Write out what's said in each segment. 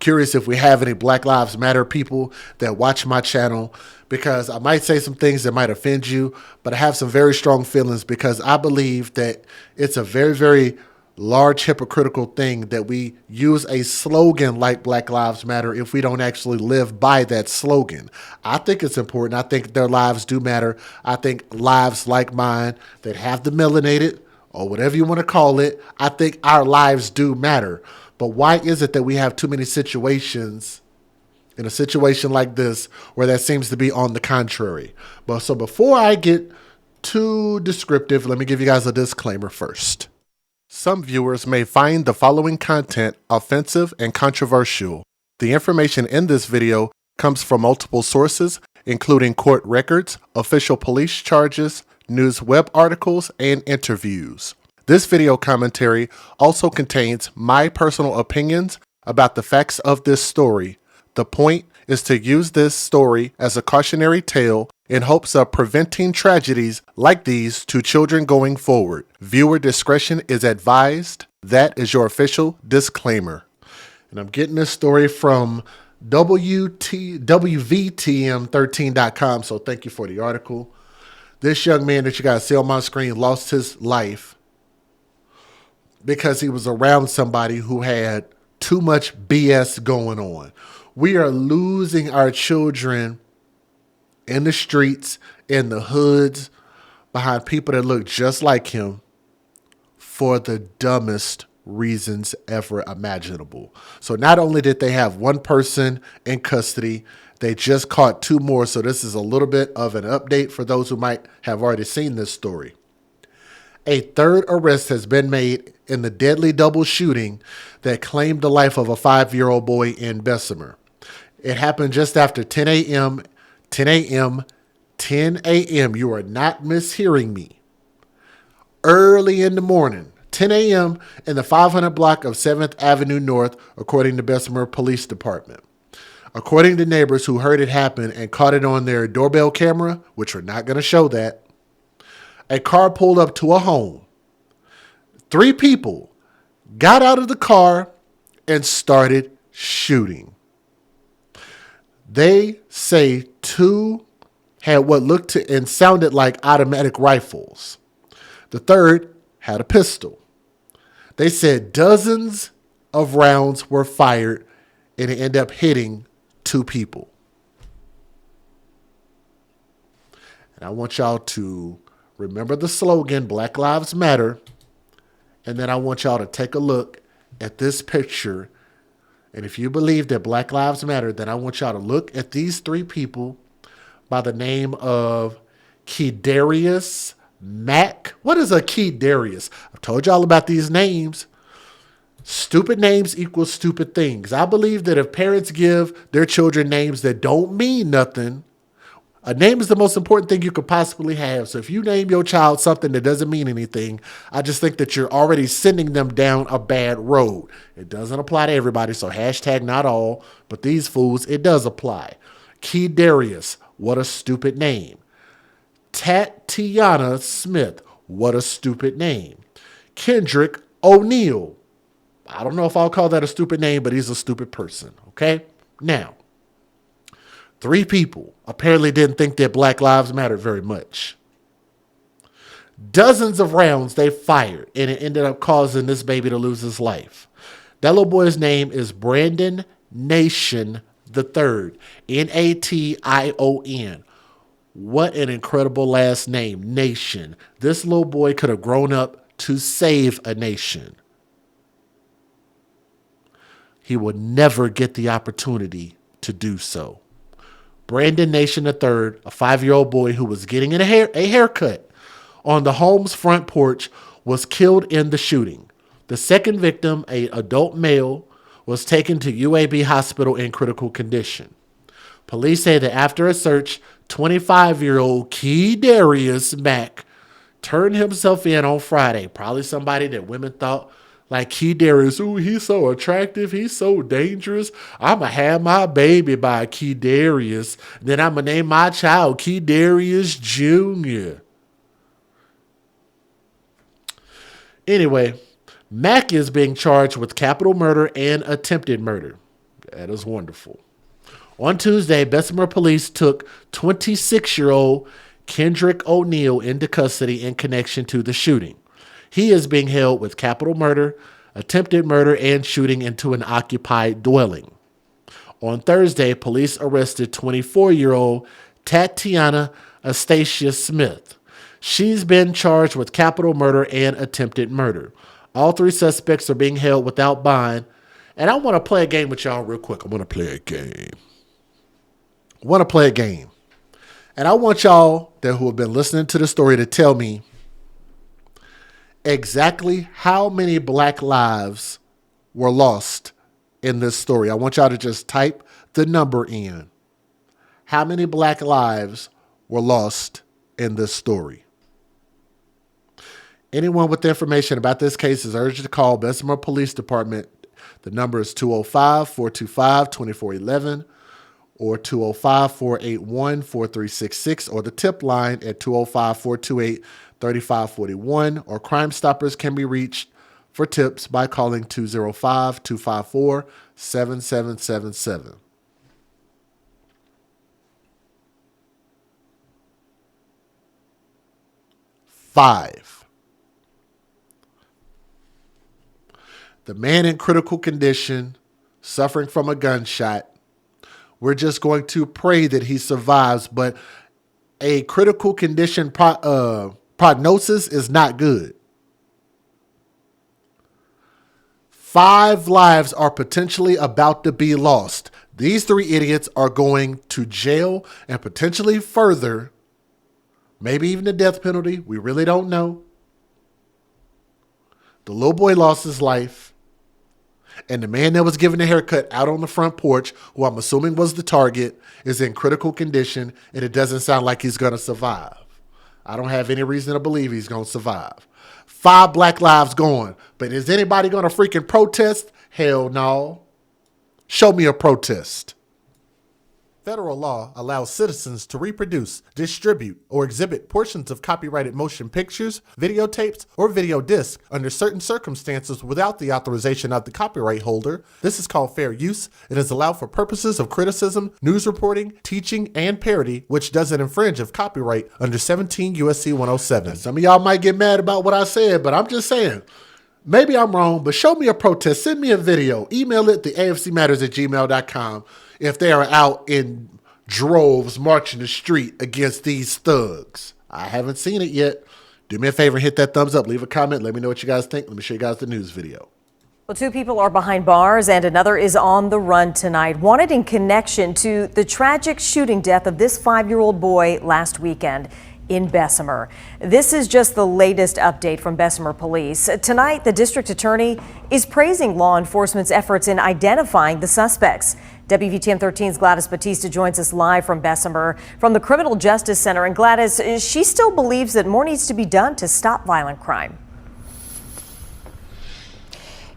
curious if we have any Black Lives Matter people that watch my channel, because I might say some things that might offend you, but I have some very strong feelings because I believe that it's a very, very large hypocritical thing that we use a slogan like Black Lives Matter if we don't actually live by that slogan. I think it's important. I think their lives do matter. I think lives like mine that have the melanated or whatever you want to call it, I think our lives do matter. But why is it that we have too many situations in a situation like this where that seems to be on the contrary? But so before I get too descriptive, let me give you guys a disclaimer first. Some viewers may find the following content offensive and controversial. The information in this video comes from multiple sources, including court records, official police charges, news web articles, and interviews. This video commentary also contains my personal opinions about the facts of this story. The point is to use this story as a cautionary tale in hopes of preventing tragedies like these to children going forward. Viewer discretion is advised. That is your official disclaimer. And I'm getting this story from WVTM13.com, so thank you for the article. This young man that you guys see on my screen lost his life because he was around somebody who had too much BS going on. We are losing our children in the streets, in the hoods, behind people that look just like him for the dumbest reasons ever imaginable. So not only did they have one person in custody, they just caught two more. So this is a little bit of an update for those who might have already seen this story. A third arrest has been made in the deadly double shooting that claimed the life of a 5-year-old boy in Bessemer. It happened just after 10 a.m. 10 a.m. 10 a.m. You are not mishearing me. Early in the morning, 10 a.m. in the 500 block of 7th Avenue North, according to Bessemer Police Department. According to neighbors who heard it happen and caught it on their doorbell camera, which we're not going to show that, a car pulled up to a home. 3 people got out of the car and started shooting. They say 2 had what looked to and sounded like automatic rifles. The third had a pistol. They said dozens of rounds were fired and it ended up hitting 2 people. And I want y'all to remember the slogan, Black Lives Matter. And then I want y'all to take a look at this picture. And if you believe that Black Lives Matter, then I want y'all to look at these 3 people by the name of Keydarius Mack. What is a Keydarius? I've told y'all about these names. Stupid names equal stupid things. I believe that if parents give their children names that don't mean nothing, a name is the most important thing you could possibly have. So if you name your child something that doesn't mean anything, I just think that you're already sending them down a bad road. It doesn't apply to everybody, so hashtag not all, but these fools, it does apply. Keydarius, what a stupid name. Tatiana Smith, what a stupid name. Kendrick O'Neal, I don't know if I'll call that a stupid name, but he's a stupid person, okay? Now, 3 people apparently didn't think that Black Lives mattered very much. Dozens of rounds they fired, and it ended up causing this baby to lose his life. That little boy's name is Brandon Nation III, Nation. What an incredible last name, Nation. This little boy could have grown up to save a nation. He would never get the opportunity to do so. Brandon Nation III, a 5-year-old boy who was getting a haircut on the home's front porch, was killed in the shooting. The second victim, an adult male, was taken to UAB Hospital in critical condition. Police say that after a search, 25-year-old Keydarius Mack turned himself in on Friday. Probably somebody that women thought, like Keydarius, ooh, he's so attractive, he's so dangerous. I'ma have my baby by Keydarius. Then I'ma name my child Keydarius Jr. Anyway, Mack is being charged with capital murder and attempted murder. That is wonderful. On Tuesday, Bessemer police took 26-year-old Kendrick O'Neal into custody in connection to the shooting. He is being held with capital murder, attempted murder, and shooting into an occupied dwelling. On Thursday, police arrested 24-year-old Tatiana Astacia Smith. She's been charged with capital murder and attempted murder. All three suspects are being held without bond. And I want to play a game with y'all real quick. I want to play a game. And I want y'all who have been listening to the story to tell me exactly how many black lives were lost in this story. I want y'all to just type the number in. How many black lives were lost in this story? Anyone with information about this case is urged to call Bessemer Police Department. The number is 205-425-2411 or 205-481-4366 or the tip line at 205-428-3541, or Crime Stoppers can be reached for tips by calling 205-254-7777. 5. The man in critical condition, suffering from a gunshot. We're just going to pray that he survives, but a critical condition prognosis is not good. 5 lives are potentially about to be lost. These 3 idiots are going to jail and potentially further, maybe even the death penalty. We really don't know. The little boy lost his life. And the man that was given a haircut out on the front porch, who I'm assuming was the target, is in critical condition, and it doesn't sound like he's going to survive. I don't have any reason to believe he's going to survive. 5 black lives gone. But is anybody going to freaking protest? Hell no. Show me a protest. Federal law allows citizens to reproduce, distribute, or exhibit portions of copyrighted motion pictures, videotapes, or video discs under certain circumstances without the authorization of the copyright holder. This is called fair use. It is allowed for purposes of criticism, news reporting, teaching, and parody, which doesn't infringe of copyright under 17 U.S.C. 107. Some of y'all might get mad about what I said, but I'm just saying, maybe I'm wrong, but show me a protest. Send me a video. Email it to afcmatters@gmail.com. If they are out in droves marching the street against these thugs. I haven't seen it yet. Do me a favor and hit that thumbs up. Leave a comment. Let me know what you guys think. Let me show you guys the news video. Well, 2 people are behind bars and another is on the run tonight, wanted in connection to the tragic shooting death of this 5-year-old boy last weekend in Bessemer. This is just the latest update from Bessemer Police. Tonight, the district attorney is praising law enforcement's efforts in identifying the suspects. WVTM 13's Gladys Batista joins us live from Bessemer from the Criminal Justice Center. And Gladys, she still believes that more needs to be done to stop violent crime.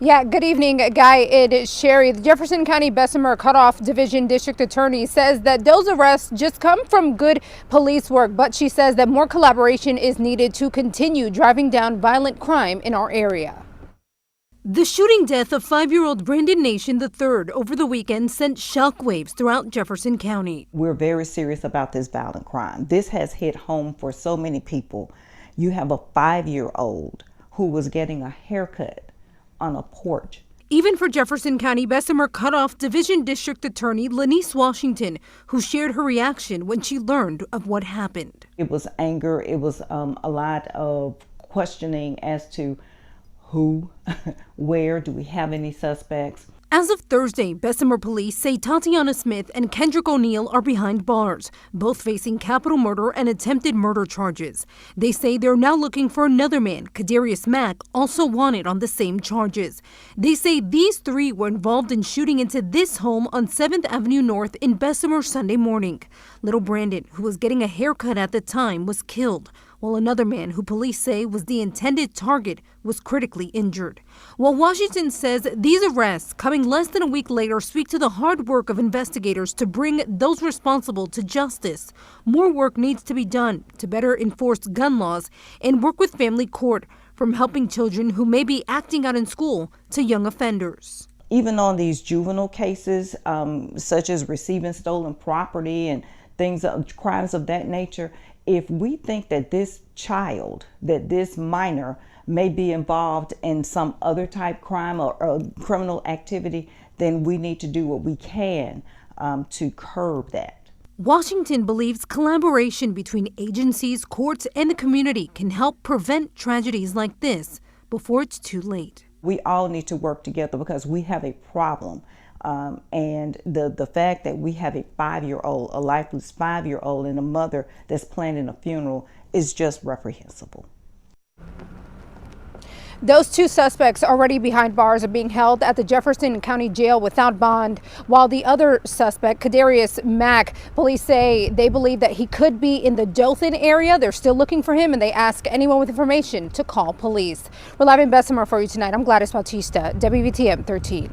Yeah, good evening, Guy. It is Sherry. The Jefferson County Bessemer Cutoff Division District Attorney says that those arrests just come from good police work, but she says that more collaboration is needed to continue driving down violent crime in our area. The shooting death of 5-year-old Brandon Nation III over the weekend sent shockwaves throughout Jefferson County. We're very serious about this violent crime. This has hit home for so many people. You have a 5-year-old who was getting a haircut on a porch. Even for Jefferson County Bessemer Cutoff Division District Attorney Lanice Washington, who shared her reaction when she learned of what happened. It was anger. It was a lot of questioning as to who, where, do we have any suspects? As of Thursday, Bessemer police say Tatiana Smith and Kendrick O'Neal are behind bars, both facing capital murder and attempted murder charges. They say they're now looking for another man, Kadarius Mack, also wanted on the same charges. They say these 3 were involved in shooting into this home on 7th Avenue North in Bessemer Sunday morning. Little Brandon, who was getting a haircut at the time, was killed, while another man, who police say was the intended target, was critically injured. While Washington says these arrests, coming less than a week later, speak to the hard work of investigators to bring those responsible to justice, more work needs to be done to better enforce gun laws and work with family court, from helping children who may be acting out in school to young offenders. even on these juvenile cases, such as receiving stolen property and crimes of that nature, if we think that this child, that this minor may be involved in some other type crime or criminal activity, then we need to do what we can to curb that. Washington believes collaboration between agencies, courts, and the community can help prevent tragedies like this before it's too late. We all need to work together because we have a problem. And the fact that we have a 5-year-old, a lifeless 5-year-old, and a mother that's planning a funeral is just reprehensible. Those 2 suspects already behind bars are being held at the Jefferson County Jail without bond, while the other suspect, Kadarius Mack, police say they believe that he could be in the Dothan area. They're still looking for him, and they ask anyone with information to call police. We're live in Bessemer for you tonight. I'm Gladys Bautista, WVTM 13.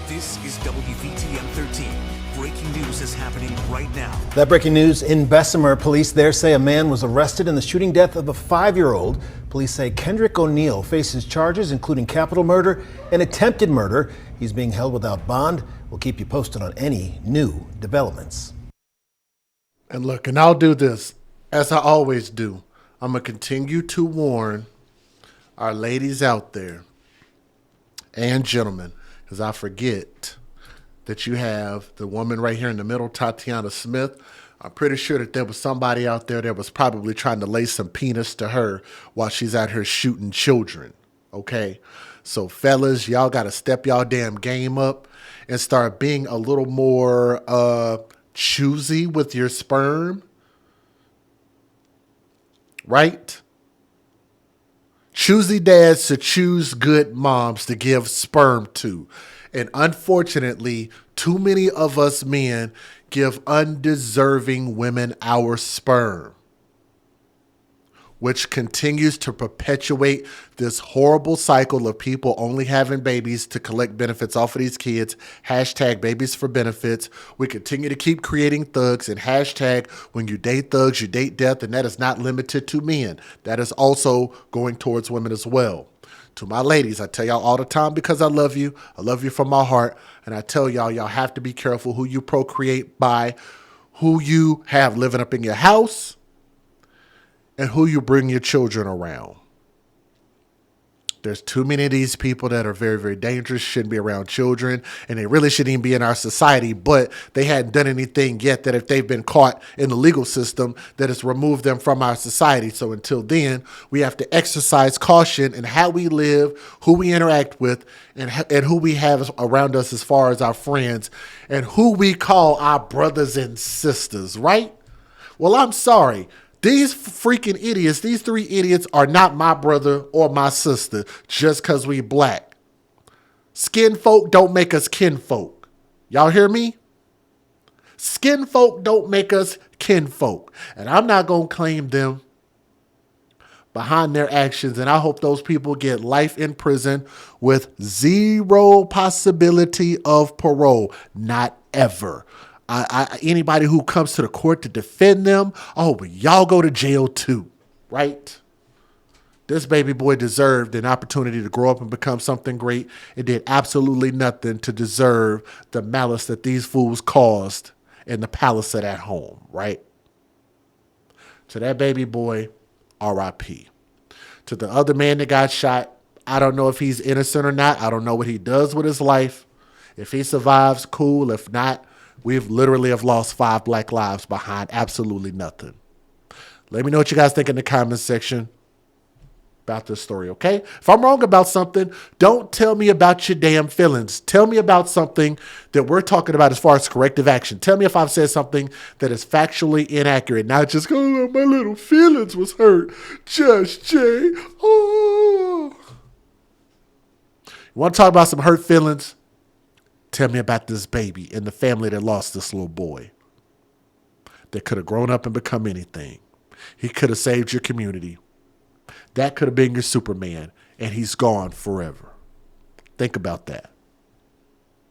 This is WVTM 13. Breaking news is happening right now. That breaking news in Bessemer. Police there say a man was arrested in the shooting death of a 5-year-old. Police say Kendrick O'Neal faces charges including capital murder and attempted murder. He's being held without bond. We'll keep you posted on any new developments. And look, and I'll do this as I always do. I'm going to continue to warn our ladies out there and gentlemen, because I forget that you have the woman right here in the middle, Tatiana Smith. I'm pretty sure that there was somebody out there that was probably trying to lay some penis to her while she's out here shooting children, okay? So, fellas, y'all got to step y'all damn game up and start being a little more choosy with your sperm, right? Choosy dads to choose good moms to give sperm to. And unfortunately, too many of us men give undeserving women our sperm, which continues to perpetuate this horrible cycle of people only having babies to collect benefits off of these kids. Hashtag babies for benefits. We continue to keep creating thugs, and hashtag when you date thugs, you date death. And that is not limited to men. That is also going towards women as well. To my ladies, I tell y'all all the time because I love you. I love you from my heart. And I tell y'all have to be careful who you procreate by, who you have living up in your house, and who you bring your children around. There's too many of these people that are very, very dangerous, shouldn't be around children, and they really shouldn't even be in our society, but they hadn't done anything yet that if they've been caught in the legal system, that has removed them from our society. So until then, we have to exercise caution in how we live, who we interact with, and who we have around us as far as our friends, and who we call our brothers and sisters, right? Well, I'm sorry. These freaking idiots, these 3 idiots are not my brother or my sister just because we black. Skin folk don't make us kinfolk. Y'all hear me? Skin folk don't make us kinfolk. And I'm not going to claim them behind their actions. And I hope those people get life in prison with 0 possibility of parole. Not ever. Anybody who comes to the court to defend them, but y'all go to jail too, right? This baby boy deserved an opportunity to grow up and become something great. It did absolutely nothing to deserve the malice that these fools caused in the palace of that home, right? To that baby boy, R.I.P. To the other man that got shot, I don't know if he's innocent or not. I don't know what he does with his life. If he survives, cool. If not, we've literally have lost 5 black lives behind absolutely nothing. Let me know what you guys think in the comments section about this story, okay? If I'm wrong about something, don't tell me about your damn feelings. Tell me about something that we're talking about as far as corrective action. Tell me if I've said something that is factually inaccurate, not just, my little feelings was hurt. Just Jay. Oh. You want to talk about some hurt feelings? Tell me about this baby and the family that lost this little boy that could have grown up and become anything. He could have saved your community. That could have been your Superman, and he's gone forever. Think about that.